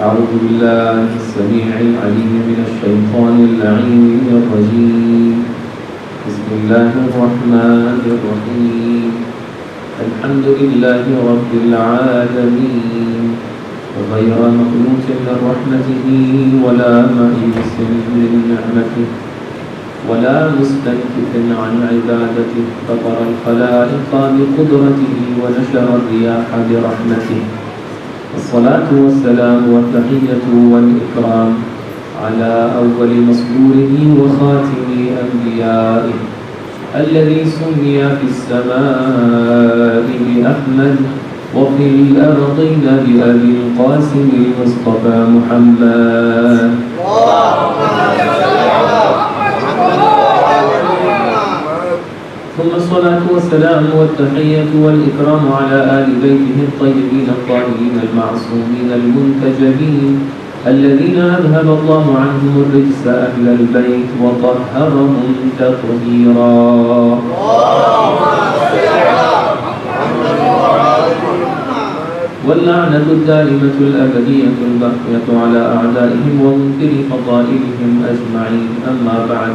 أعوذ بالله السميع العليم من الشيطان اللعين الرجيم. بسم الله الرحمن الرحيم. الحمد لله رب العالمين، غير مقنوط من رحمته ولا مئيس من نعمته ولا مستنكف عن عبادته، فطر الخلائق بقدرته ونشر الرياح برحمته. الصلاة والسلام والتحية والإكرام على أول مصدوره وخاتم أنبيائه، الذي سمي في السماء بأحمد وفي الأرضين بأبي القاسم المصطفى محمد. ثم الصلاة والسلام والتحية والإكرام على آل بيته الطيبين الطاهرين المعصومين المنتجبين، الذين أذهب الله عنهم الرجس أهل البيت وطهرهم تطهيرا. واللعنة الدائمة الأبدية الباقية على أعدائهم ومنكر فضائلهم أجمعين. أما بعد،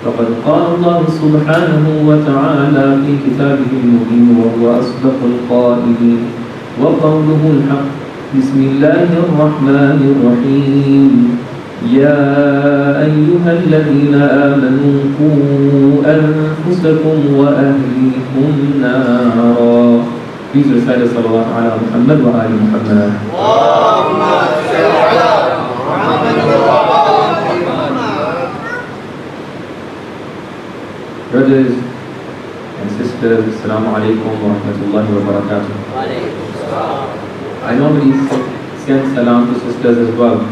فقد قال الله سبحانه وتعالى في كتابه المبين وهو أصدق القائلين وقوله الحق: بسم الله الرحمن الرحيم. يا أيها الذين آمنوا قوا أنفسكم وأهليكم نارا. Please recite salawat ala Muhammad wa ali Muhammad. Brothers and sisters, Assalamu alaikum wa rahmatullahi wa barakatuh. I normally send salam to sisters as well.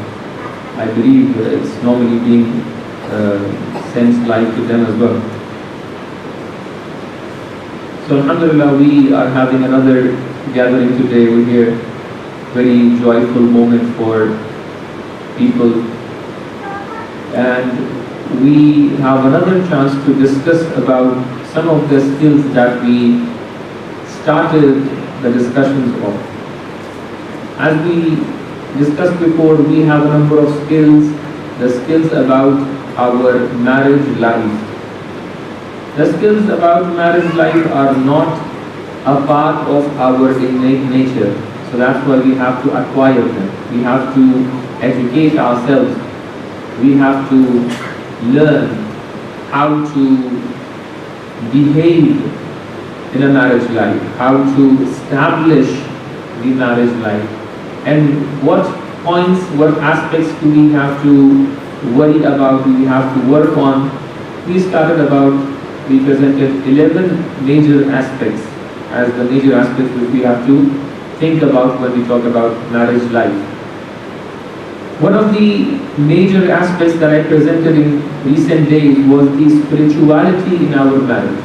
I believe it's normally being sent live to them as well. So alhamdulillah, we are having another gathering today. We're here, very joyful moment for people, and we have another chance to discuss about some of the skills that we started the discussions of. As we discussed before, we have a number of skills, the skills about our marriage life. The skills about marriage life are not a part of our innate nature, so that's why we have to acquire them. We have to educate ourselves. We have to learn how to behave in a marriage life, how to establish the marriage life, and what points, what aspects do we have to worry about, do we have to work on. We presented 11 major aspects as the major aspects which we have to think about when we talk about marriage life. One of the major aspects that I presented in recent days was the spirituality in our marriage.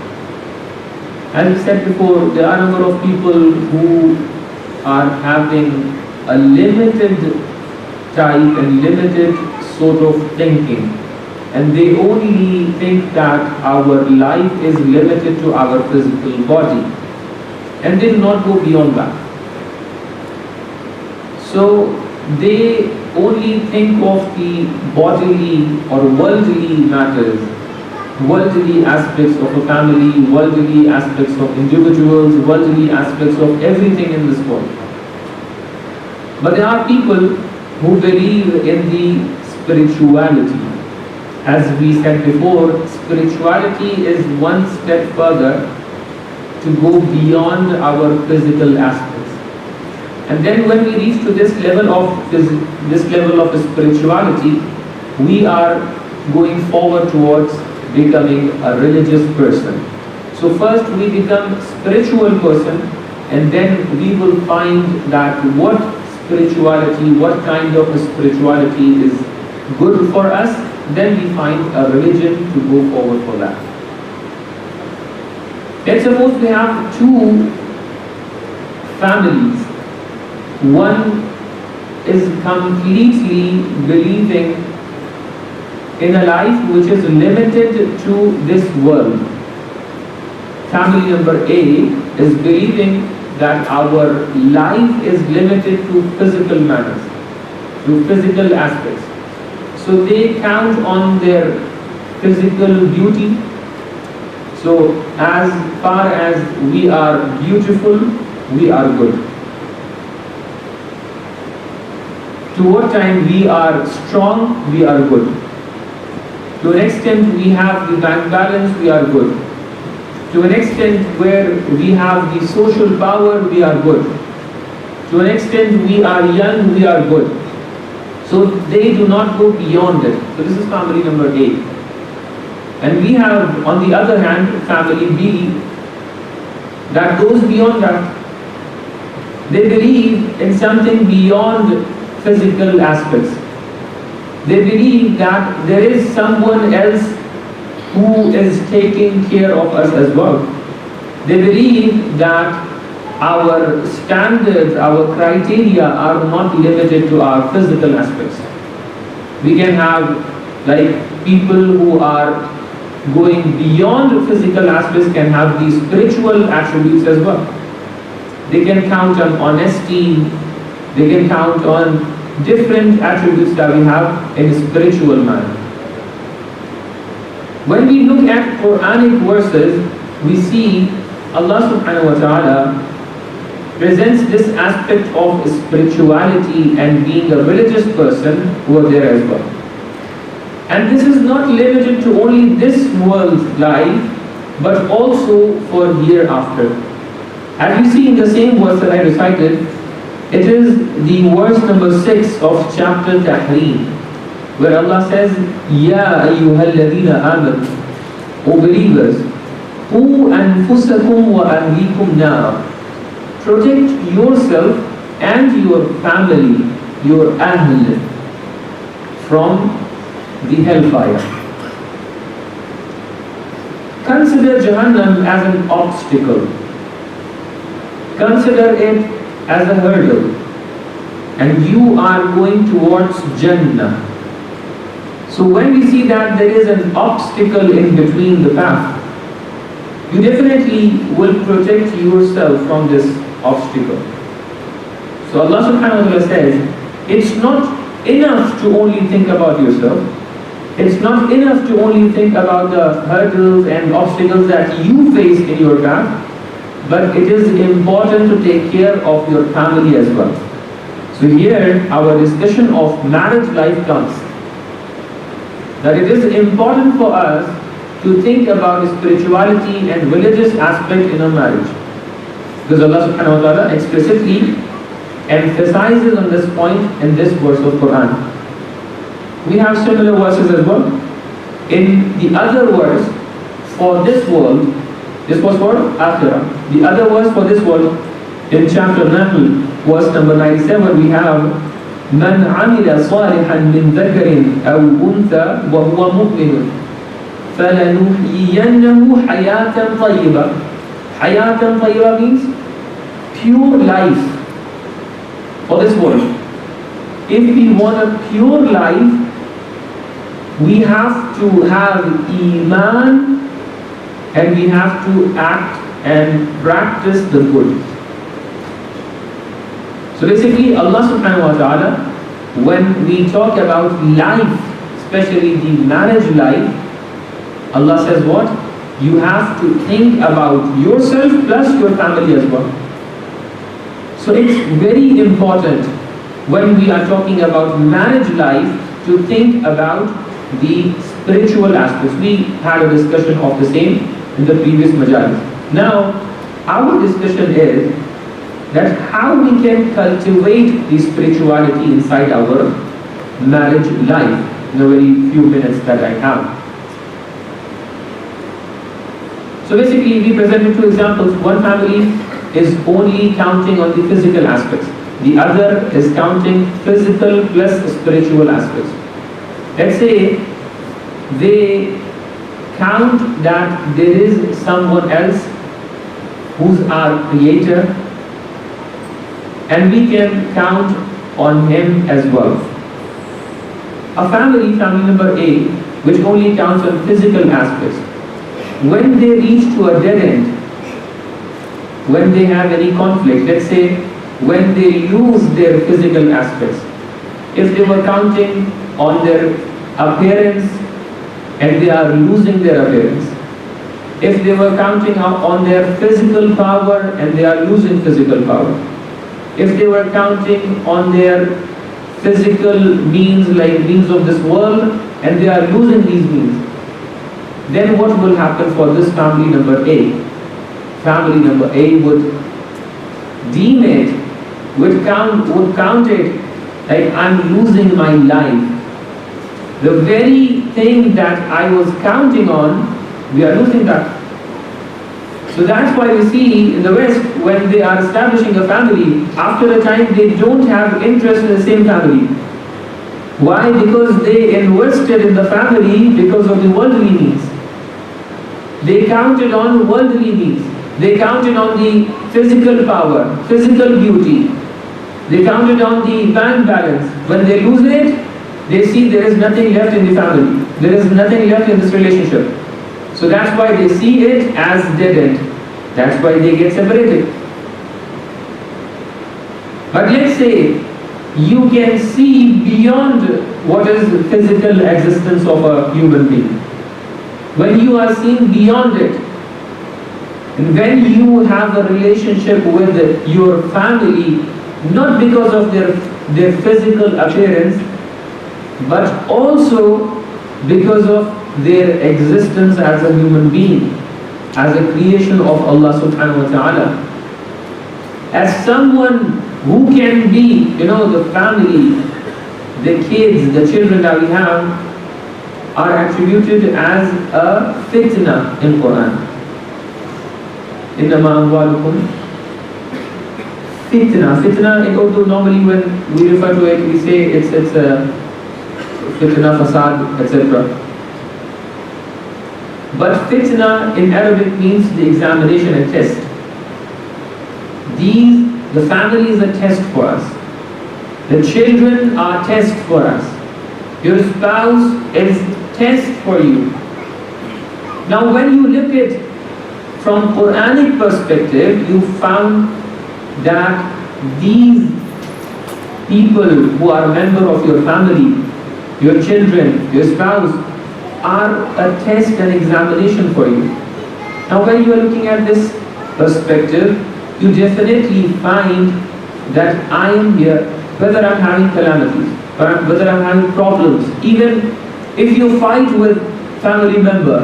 As we said before, there are a number of people who are having a limited type and limited sort of thinking, and they only think that our life is limited to our physical body, and they do not go beyond that. So they only think of the bodily or worldly matters, worldly aspects of a family, worldly aspects of individuals, worldly aspects of everything in this world. But there are people who believe in the spirituality. As we said before, spirituality is one step further to go beyond our physical aspects. And then when we reach to this level of spirituality, we are going forward towards becoming a religious person. So first we become spiritual person, and then we will find that what kind of a spirituality is good for us. Then we find a religion to go forward for that. Let's suppose we have two families. One is completely believing in a life which is limited to this world. Family number A is believing that our life is limited to physical matters. to physical aspects. So they count on their physical beauty. So as far as we are beautiful, we are good. To what time we are strong, we are good. To an extent we have the bank balance, we are good. To an extent where we have the social power, we are good. To an extent we are young, we are good. So they do not go beyond it. So this is family number A. And we have, on the other hand, family B that goes beyond that. They believe in something beyond physical aspects. They believe that there is someone else who is taking care of us as well. They believe that our standards, our criteria are not limited to our physical aspects. We can have like people who are going beyond physical aspects can have these spiritual attributes as well. They can count on honesty, they can count on different attributes that we have in a spiritual manner. When we look at Quranic verses, we see Allah subhanahu wa ta'ala presents this aspect of spirituality and being a religious person who are there as well. And this is not limited to only this world's life, but also for hereafter. As we see in the same verse that I recited, it is the verse number 6 of chapter Tahreem, where Allah says, Ya ayyuhalladhina amanu, O believers, Qu anfusakum wa ahlikum nar. Protect yourself and your family, your ahl, from the hellfire. Consider Jahannam as an obstacle. Consider it as a hurdle. And you are going towards Jannah. So when we see that there is an obstacle in between the path, you definitely will protect yourself from this obstacle. So Allah subhanahu wa ta'ala says, it's not enough to only think about yourself. It's not enough to only think about the hurdles and obstacles that you face in your path, but it is important to take care of your family as well. So here our discussion of marriage life comes. That it is important for us to think about spirituality and religious aspect in a marriage. Because Allah subhanahu wa ta'ala explicitly emphasizes on this point in this verse of Quran. We have similar verses as well. In the other verse for this world, this was for Akhirah. The other verse for this world, in chapter Nahl, verse number 97, we have من عمل صالحا من ذكر أو أنثى وهو مؤمن فلنحيينه حياة طيبة. حياة طيبة means pure life for this world. If we want a pure life, we have to have Iman and we have to act and practice the good. So basically Allah subhanahu wa ta'ala, when we talk about life, especially the marriage life, Allah says what? You have to think about yourself plus your family as well. So it's very important when we are talking about marriage life to think about the spiritual aspects. We had a discussion of the same in the previous majalis. Now, our discussion is that how we can cultivate the spirituality inside our marriage life in the very few minutes that I have. So basically we presented two examples. One family is only counting on the physical aspects. The other is counting physical plus spiritual aspects. Let's say they count that there is someone else who's our creator, and we can count on him as well. A family number A, which only counts on physical aspects, when they reach to a dead end, when they have any conflict, let's say when they lose their physical aspects, if they were counting on their appearance and they are losing their appearance, if they were counting on their physical power and they are losing physical power, if they were counting on their physical means like means of this world and they are losing these means, then what will happen for this family number A? Family number A would deem it, would count it like I'm losing my life. The very thing that I was counting on, we are losing that. So that's why we see in the West, when they are establishing a family, after a time they don't have interest in the same family. Why? Because they invested in the family because of the worldly needs. They counted on worldly needs. They counted on the physical power, physical beauty. They counted on the bank balance. When they lose it, they see there is nothing left in the family. There is nothing left in this relationship. So that's why they see it as dead end. That's why they get separated. But let's say you can see beyond what is the physical existence of a human being. When you are seeing beyond it, and when you have a relationship with your family, not because of their physical appearance, but also because of their existence as a human being, as a creation of Allah subhanahu wa ta'ala, as someone who can be, the family, the kids, the children that we have are attributed as a fitna in Quran. إِنَّمَا أَمْوَالُكُمْ fitna. Fitna in Urdu, normally when we refer to it, we say it's a fitna, fasad, etc. But fitna in Arabic means the examination and test. The family is a test for us. The children are test for us. Your spouse is test for you. Now when you look at from Quranic perspective, you found that these people who are member of your family, your children, your spouse, are a test and examination for you. Now when you are looking at this perspective, you definitely find that I am here, whether I'm having calamities, whether I'm having problems, even if you fight with family member,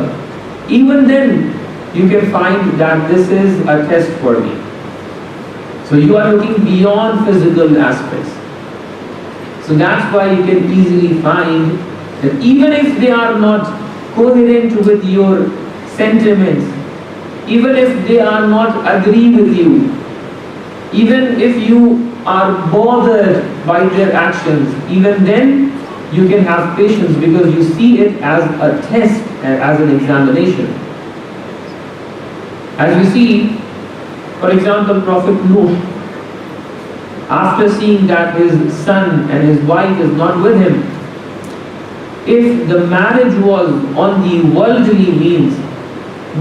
even then you can find that this is a test for me. So you are looking beyond physical aspects. So that's why you can easily find that even if they are not coherent with your sentiments, even if they are not agree with you, even if you are bothered by their actions, even then you can have patience because you see it as a test, as an examination. As we see, for example, Prophet Nuh, after seeing that his son and his wife is not with him, if the marriage was on the worldly means,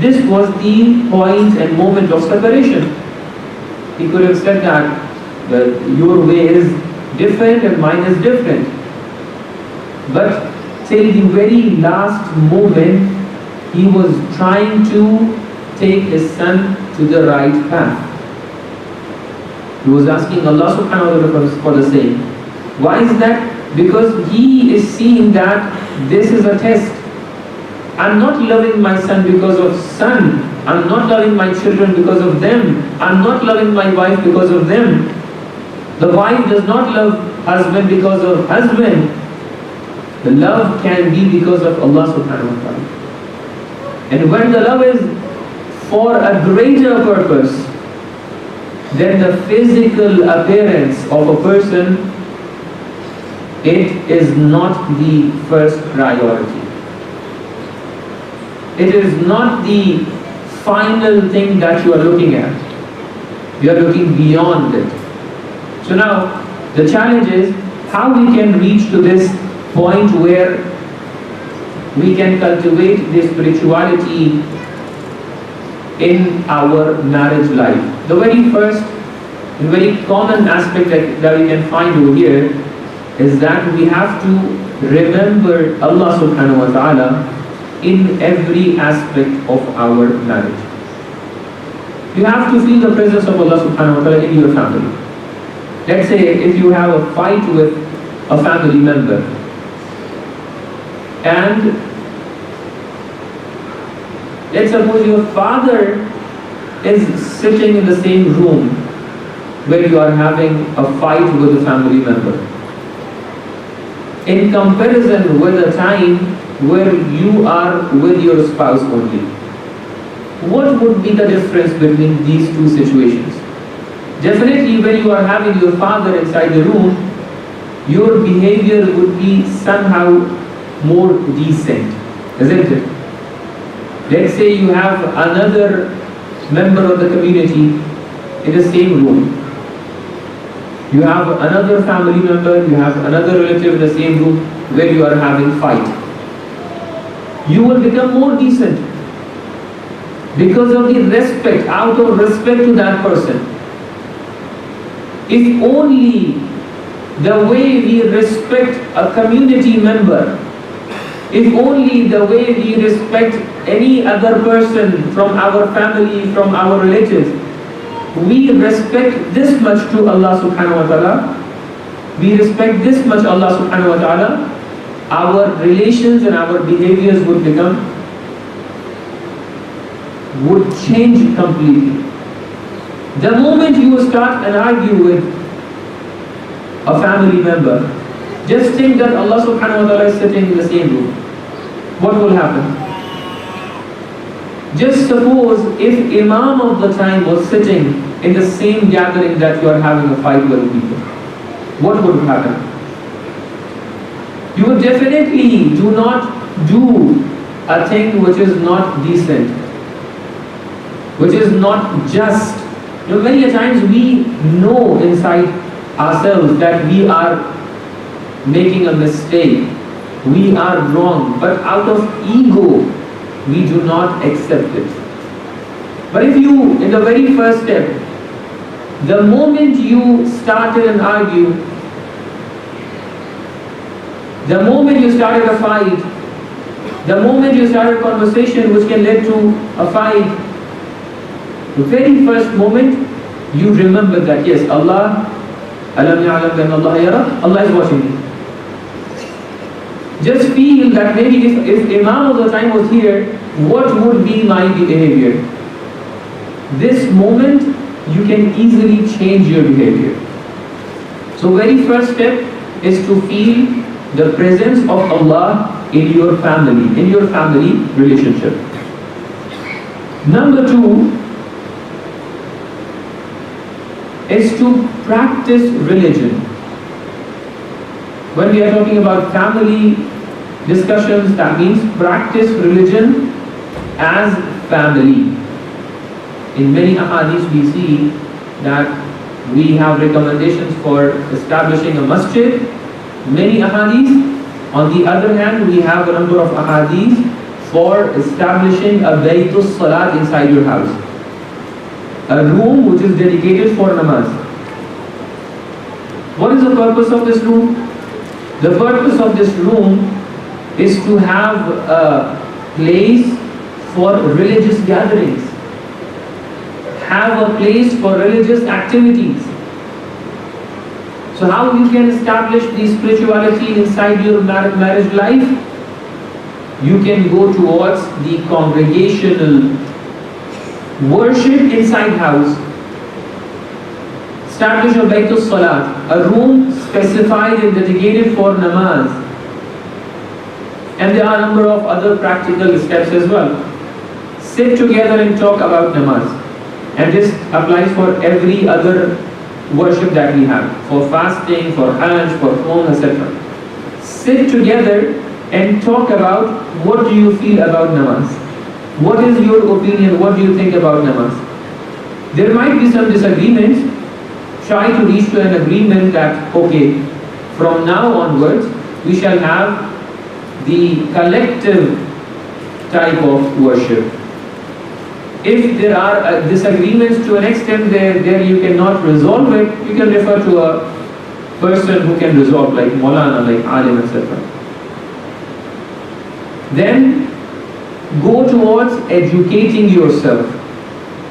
this was the point and moment of separation. He could have said that your way is different and mine is different. But till the very last moment, he was trying to take his son to the right path. He was asking Allah subhanahu wa ta'ala for the same. Why is that? Because he is seeing that this is a test. I'm not loving my son because of son. I'm not loving my children because of them. I'm not loving my wife because of them. The wife does not love husband because of husband. The love can be because of Allah subhanahu wa ta'ala. And when the love is for a greater purpose, then the physical appearance of a person, it is not the first priority. It is not the final thing that you are looking at. You are looking beyond it. So now, the challenge is how we can reach to this point where we can cultivate this spirituality in our marriage life. The very first and very common aspect that we can find over here is that we have to remember Allah subhanahu wa ta'ala in every aspect of our marriage. You have to feel the presence of Allah subhanahu wa ta'ala in your family. Let's say if you have a fight with a family member, and let's suppose your father is sitting in the same room where you are having a fight with a family member, in comparison with a time where you are with your spouse only, what would be the difference between these two situations? Definitely when you are having your father inside the room, your behavior would be somehow more decent, isn't it? Let's say you have another member of the community in the same room. You have another family member, you have another relative in the same room where you are having fight. You will become more decent because of the respect, out of respect to that person. If only the way we respect a community member, if only the way we respect any other person from our family, from our relatives, we respect this much to Allah subhanahu wa ta'ala, we respect this much Allah subhanahu wa ta'ala, our relations and our behaviors would change completely. The moment you start and argue with a family member, just think that Allah subhanahu wa ta'ala is sitting in the same room. What will happen? Just suppose if Imam of the time was sitting in the same gathering that you are having a fight with people, what would happen? You would definitely do not do a thing which is not decent, which is not just. You know, many a times we know inside ourselves that we are making a mistake, we are wrong, but out of ego we do not accept it. But if you, in the very first step, the moment you started an argue, the moment you started a fight, the moment you started a conversation which can lead to a fight, the very first moment you remember that yes, Allah, alam ya'lam bi anna Allah yara, Allah is watching me. Just feel that maybe if Imam of the time was here, what would be my behavior? This moment you can easily change your behavior. So very first step is to feel the presence of Allah in your family relationship. Number 2 is to practice religion. When we are talking about family discussions, that means practice religion as family. In many ahadith we see that we have recommendations for establishing a masjid. Many ahadith. On the other hand, we have a number of ahadith for establishing a baytus salat inside your house, a room which is dedicated for namaz. What is the purpose of this room? The purpose of this room is to have a place for religious gatherings, have a place for religious activities. So how you can establish the spirituality inside your marriage life? You can go towards the congregational worship inside house. Establish a baytus salat, a room specified and dedicated for namaz. And there are a number of other practical steps as well. Sit together and talk about namaz. And this applies for every other worship that we have, for fasting, for hajj, for home, etc. Sit together and talk about what do you feel about namaz. What is your opinion? What do you think about namaz? There might be some disagreements. Try to reach to an agreement that, okay, from now onwards, we shall have the collective type of worship. If there are disagreements to an extent there you cannot resolve it, you can refer to a person who can resolve, like Maulana, like Alim, etc. Then go towards educating yourself.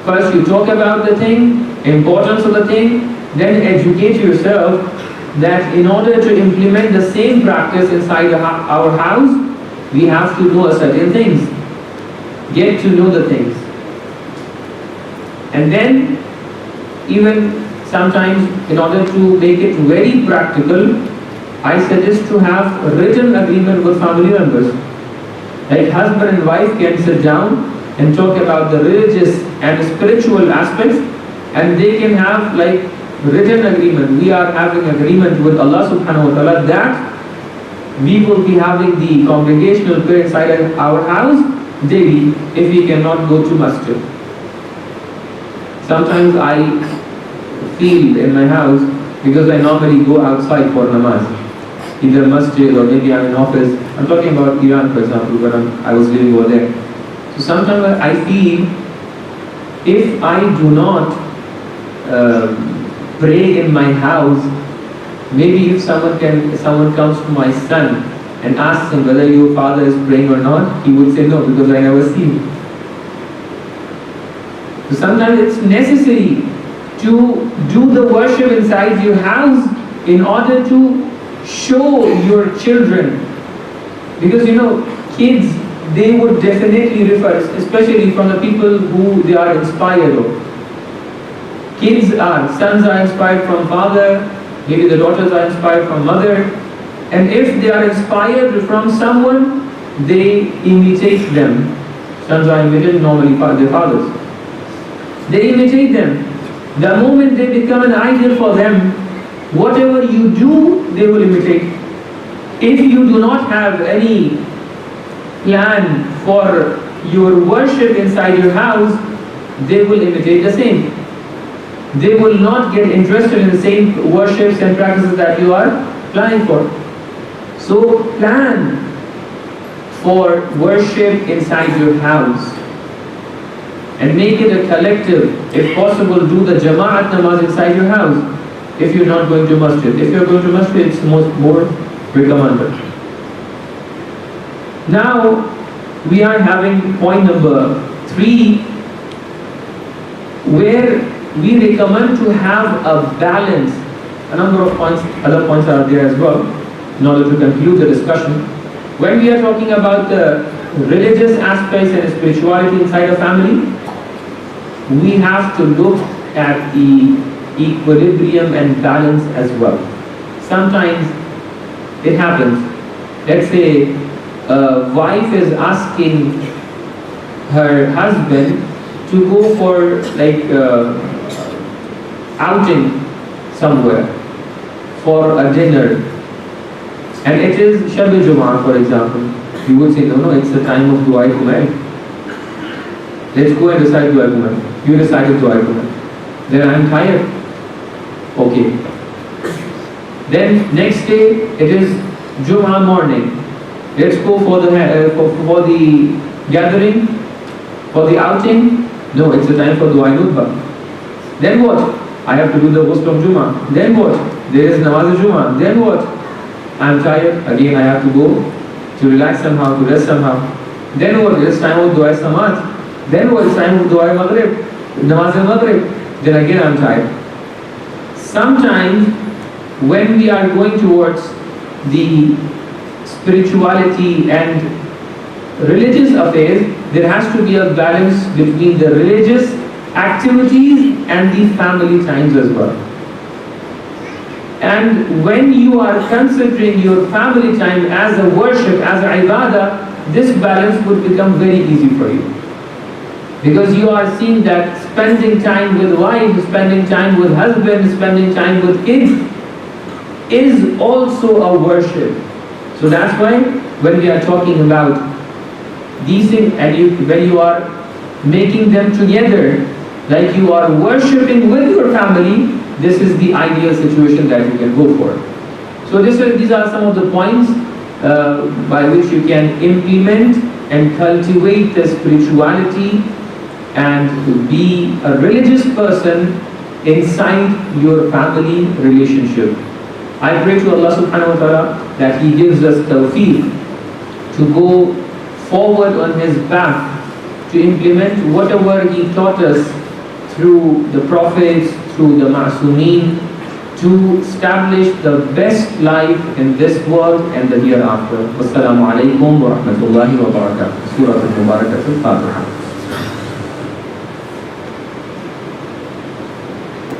First you talk about the thing, importance of the thing, then educate yourself that in order to implement the same practice inside our house, we have to know certain things. Get to know the things. And then even sometimes in order to make it very practical, I suggest to have a written agreement with family members. Like husband and wife can sit down and talk about the religious and spiritual aspects, and they can have like written agreement. We are having agreement with Allah subhanahu wa ta'ala that we will be having the congregational prayer inside our house daily if we cannot go to masjid. Sometimes I feel in my house, because I normally go outside for namaz, either masjid or maybe I'm in office. I'm talking about Iran, for example, when I was living over there. So sometimes I feel if I do not pray in my house, maybe if someone comes to my son and asks him whether your father is praying or not, he would say no, because I never see him. So sometimes it's necessary to do the worship inside your house in order to show your children, because kids, they would definitely refer, especially from the people who they are inspired of. Sons are inspired from father, maybe the daughters are inspired from mother, and if they are inspired from someone, they imitate them. Sons are imitated normally by their fathers. They imitate them. The moment they become an idol for them, whatever you do, they will imitate. If you do not have any plan for your worship inside your house, they will imitate the same. They will not get interested in the same worships and practices that you are planning for. So plan for worship inside your house and make it a collective. If possible, do the Jama'at namaz inside your house if you're not going to masjid. If you're going to masjid, it's more recommended. Now we are having point number 3, where we recommend to have a balance. A number of points, other points are there as well in order to conclude the discussion. When we are talking about the religious aspects and spirituality inside a family, we have to look at the equilibrium and balance as well. Sometimes it happens, let's say a wife is asking her husband to go for like outing somewhere for a dinner, and it is Shab-e-Jum'ah, for example. You would say, no, it's the time of Du'a Kumail. Let's go and recite Du'a Kumail. You recited Du'a Kumail. Then I'm tired. Okay. Then next day it is Jum'ah morning. Let's go for the gathering, for the outing. No, it's the time for Du'a Nutbah. Then what? I have to do the ghusl of Jum'ah. Then what? There is Namaz Jum'ah. Then what? I'm tired. Again I have to go to relax somehow, to rest somehow. Then what? It's time of Du'a Samad. Then what? It's time of Du'a Maghrib, Namaz al-Maghrib. Then again I'm tired. Sometimes when we are going towards the spirituality and religious affairs, there has to be a balance between the religious activities and the family times as well. And when you are considering your family time as a worship, as a ibadah, this balance would become very easy for you. Because you are seeing that spending time with wife, spending time with husband, spending time with kids is also a worship. So that's why when we are talking about these things, and when you are making them together, like you are worshipping with your family, this is the ideal situation that you can go for. So these are some of the points by which you can implement and cultivate the spirituality and be a religious person inside your family relationship. I pray to Allah subhanahu wa ta'ala that He gives us tawfiq to go forward on His path, to implement whatever He taught us through the prophets, through the ma'soomeen, to establish the best life in this world and the hereafter. Wassalamu alaikum wa rahmatullahi wa barakatuh. Surah Al-Mubarak Al-Fatiha.